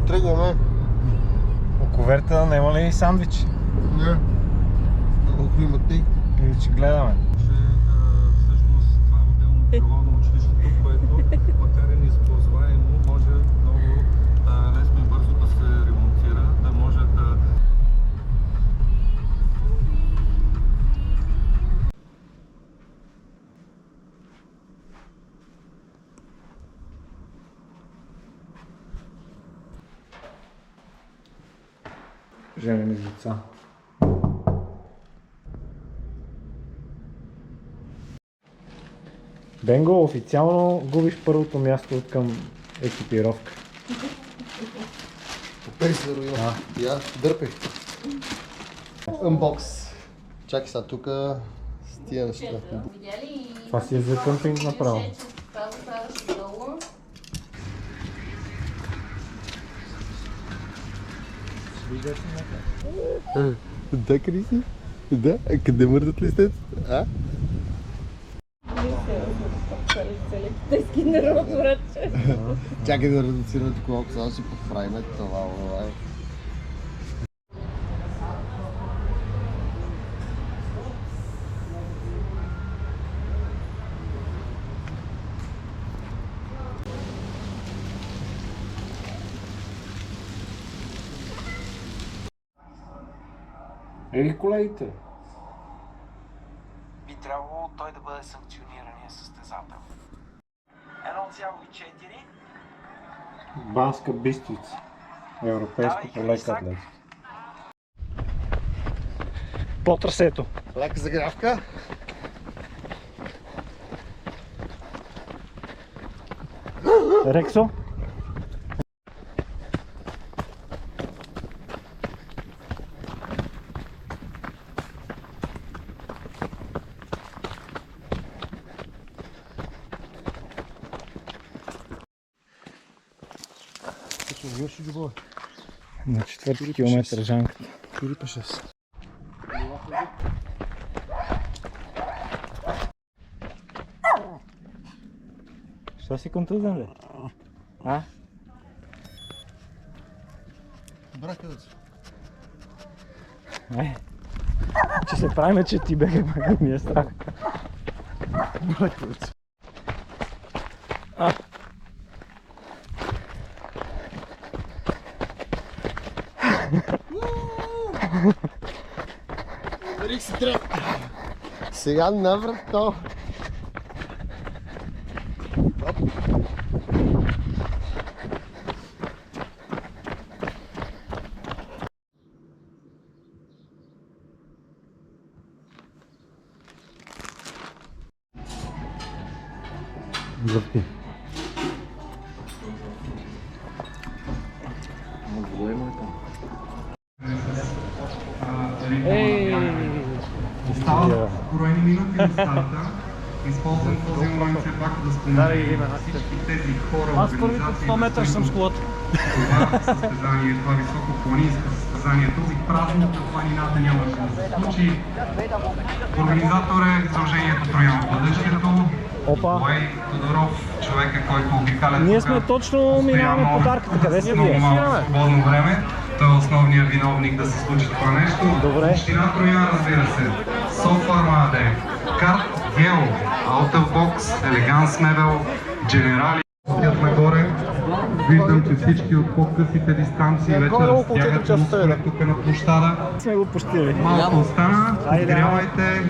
Тръгваме. По куверта няма ли сандвич? Не. Климатик. Или че гледаме? Всъщност това отделно природно училище, което макар и неизползваемо, може много лесно и бързо да се ремонтира, да може да... Женени деца. Бенго, официално губиш първото място от към екипировка. Попей се, Руил. Я, дърпай. Unbox. Чакай сега тук с тия неща. Това си е за къмпинг направо. Да, къде си? Да, къде мърдат листецата? А? Тески народ, враче. Чакай да редуцираме такова, сега да си подправим това. Ели колегите? Би трябвало той да бъде санкционирания състезател. 1,4. Банска Бистрица. Европейско по лека атлетика. По трасето. Лека загрявка. Рексо? На 4 километър жанката. Кури па 6. Що си контузен, бе? А? Бракавец. Че се правиме, че ти бега, ми е страх. Бракавец. Ударих си тръп. Сега навръх то. Зъвти. Остават броени минути на старта. Използвам този момент все пак да спомена всички тези хора, Аз първите 100 метра съм с колата. Това състезание, това високо планинско състезание, този празник на планината нямаше да се случи. Организатор е Сдружението Троян Пътището. Бой Тодоров, човека, който обикаля. Ние сме точно минаваме подарката. Къде се вие? Свободно време. Той е основният виновник да се случи това нещо. Добре. Община Троян, разбира се. Софармаде, Карт Гео, Аутелбокс, Елеганс Мебел, Дженерали. Стоят нагоре. Виждам, че всички от по-късите дистанции вече разтягат мускули тук на площада. Сме го пустили. Малко остана, подгрявайте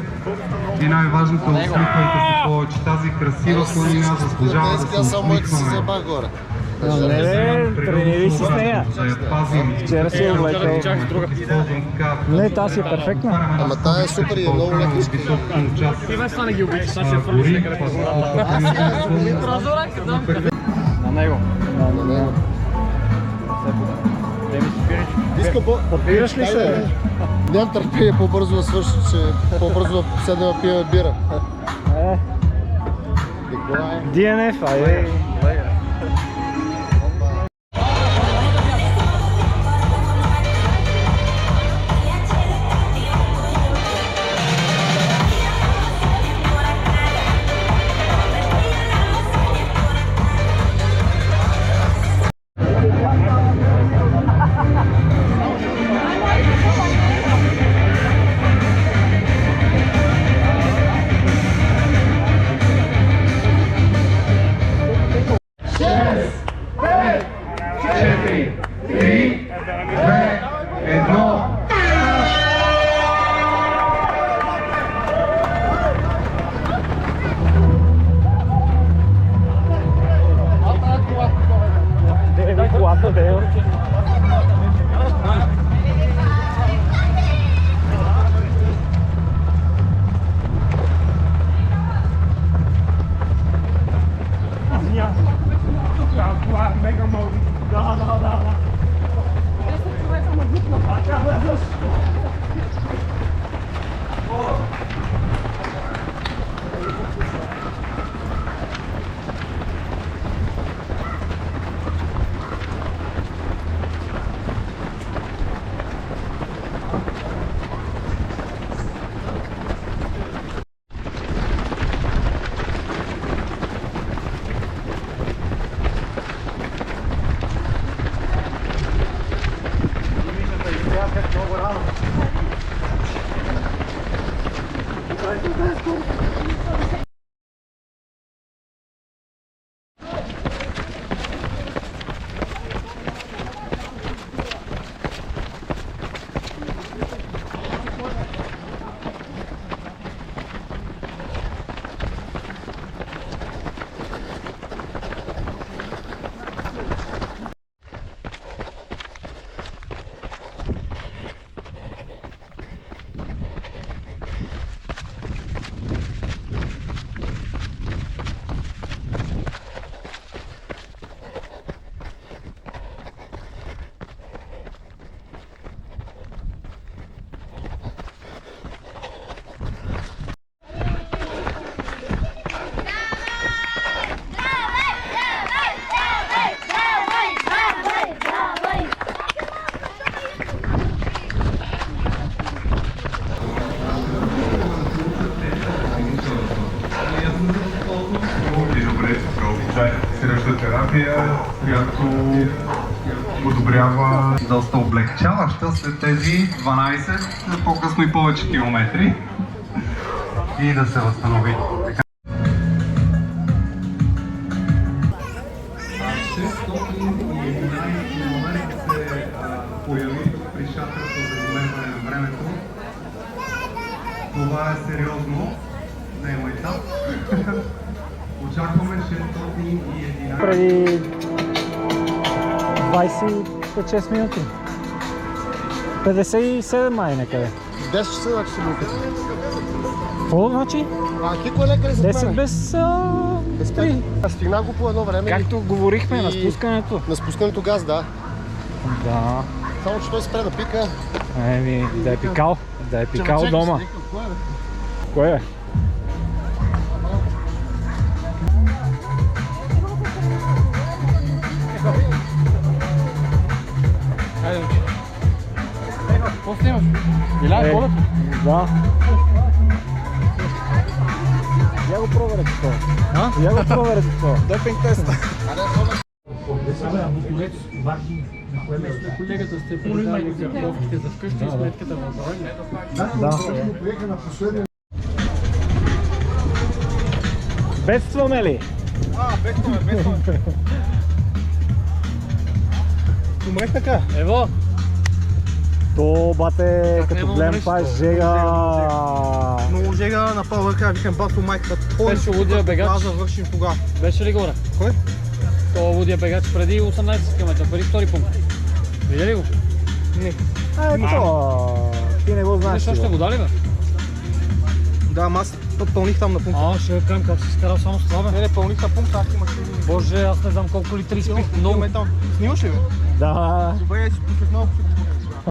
и най-важното, усмихвайте се повече. Тази красива планина заслужава да се усмихваме. Тренери си с нея. Да я пазим. Вчера си е облетел. Не, тази е перфектна. Ама тая е супер и е много лека. Ти без това не ги обичаш, аз ще я фърлиш някъде на него. На него. Иска Подпираш ли се? Нямам търпение по-бързо да свърши, че по-бързо да седнем да пием бира. DNF, айде. падна, бе. И добре, срещатерапия, която подобрява доста облегчаваща след тези 12, по-късно и повече километри и да се възстанови. 611 километри се появи при шатрата за измерване на времето. Това е сериозно, не е майтап. Очакваме 611. Преди 26 минути. 57 май някъде. 10 часа, значи се букат. Какво значи? А Кико е лекар за 10 без 3. Стигнах го по едно време. Както говорихме на И- спускането. На спускането газ, да. Да. Само че той спре да пика. Еми, да е пикал. Да е пикал Чакай, дома. си викам, кое е, бе? Кое е? Какво снимаш? Иляй, колата? Да. Я го проверя какво. А? Я го проверя какво. Допинг теста. Колегата сте продали картофките за вкъщи и сметката в България. Да. Приеха на последния. Бедстваме ли? Бедстваме. Умрех така. Ево, То, бате, като няма гледам нещо. това е жега. Много жега на първа ръка, викам бато майката. Беше лудия бегач. Да, завършим тогава. беше ли горе? Кой? То лудия бегач преди 18 км, преди втори пункт. Видя ли го? Ето, ти не го знаеш. Знаеш още сигурно. вода ли бе? Да, ама аз пълних там на пункта. А, ще кажем как си скарал само с това бе. Не, пълних на пункта, аз имах един. Боже, аз не знам колко литри изпих. Много. Там. Снимаш ли бе? Да. Добре, си пускаш много,